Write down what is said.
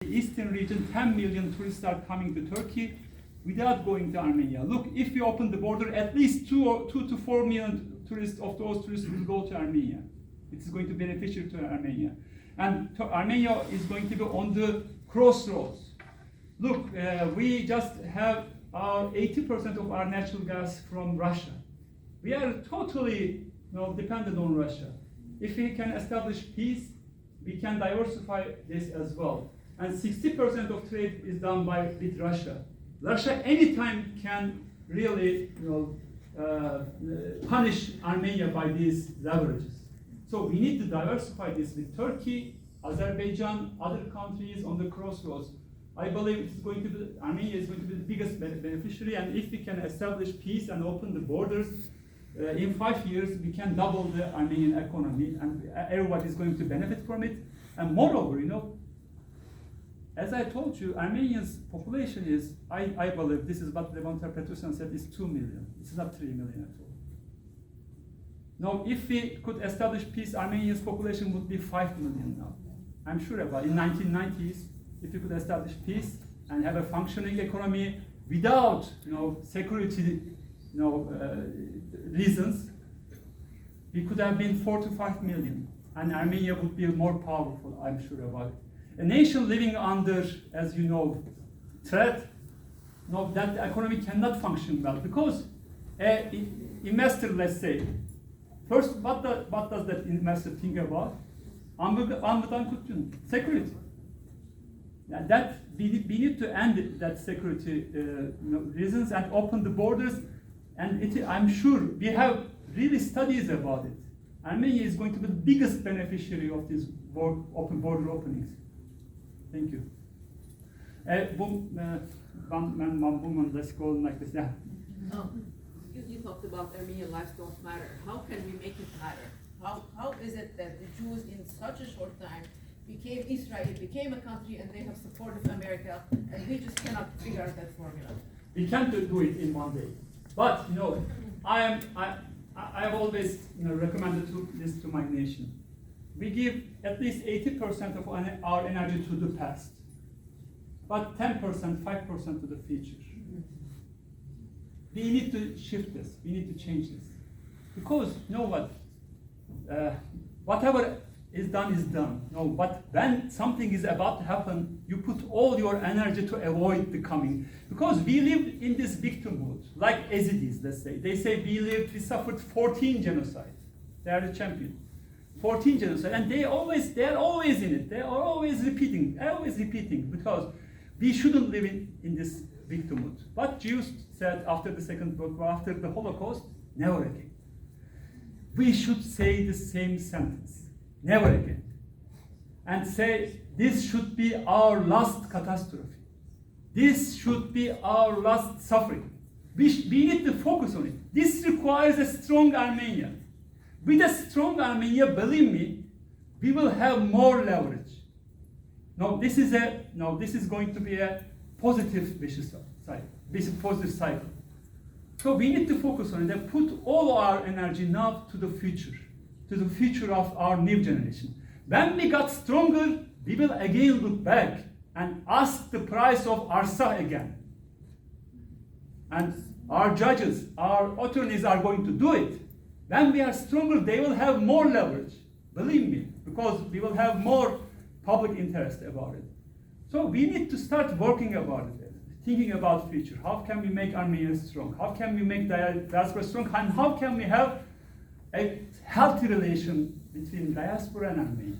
the eastern region, 10 million tourists are coming to Turkey without going to Armenia. Look, if we open the border, at least 2 to 4 million tourists of those tourists will go to Armenia. It is going to be beneficial to Armenia. And Armenia is going to be on the crossroads. Look, we just have 80% of our natural gas from Russia. We are totally dependent on Russia. If we can establish peace, we can diversify this as well. And 60% of trade is done with Russia. Russia anytime can really punish Armenia by these leverages. So we need to diversify this with Turkey, Azerbaijan, other countries on the crossroads. I believe Armenia is going to be the biggest beneficiary, and if we can establish peace and open the borders, in 5 years we can double the Armenian economy, and everybody is going to benefit from it. And moreover, as I told you, Armenia's population is, I believe, this is what Levon Petrosyan said, is 2 million. It's not 3 million at all. Now, if we could establish peace, Armenia's population would be 5 million now. I'm sure about it. In 1990s, if we could establish peace and have a functioning economy without, security, reasons, we could have been 4 to 5 million, and Armenia would be more powerful. I'm sure about it. A nation living under, as you know, threat, that the economy cannot function well, because an investor, let's say, first, what does that investor think about? Security. That we need to end that security reasons and open the borders. And I'm sure we have really studies about it. Armenia is going to be the biggest beneficiary of these open border openings. Thank you. One man, one woman, let's go like this. Yeah. You talked about Armenian lives don't matter. How can we make it matter? How is it that the Jews in such a short time became Israel, became a country, and they have supported America, and we just cannot figure out that formula? We can't do it in one day. But I have always recommended this to my nation. We give at least 80% of our energy to the past, but 10%, 5% to the future. We need to shift this. We need to change this, because whatever is done. But when something is about to happen, you put all your energy to avoid the coming. Because we live in this victimhood, like Yazidis, let's say. They say we suffered 14 genocides. They are the champion. 14 genocides, and they are always in it. They are always repeating, because we shouldn't live in this victimhood. But Jews said after the Second World War, after the Holocaust, never again. We should say the same sentence, never again, and say this should be our last catastrophe. This should be our last suffering. We need to focus on it. This requires a strong Armenia. With a strong Armenia, believe me, we will have more leverage. This is going to be a positive vicious cycle. This is a positive cycle. So we need to focus on it and put all our energy now to the future of our new generation. When we got stronger, we will again look back and ask the price of Arsa again. And our judges, our attorneys are going to do it. When we are stronger, they will have more leverage. Believe me, because we will have more public interest about it. So we need to start working about it, thinking about future. How can we make Armenia strong? How can we make diaspora strong? And how can we have a healthy relation between diaspora and Armenia?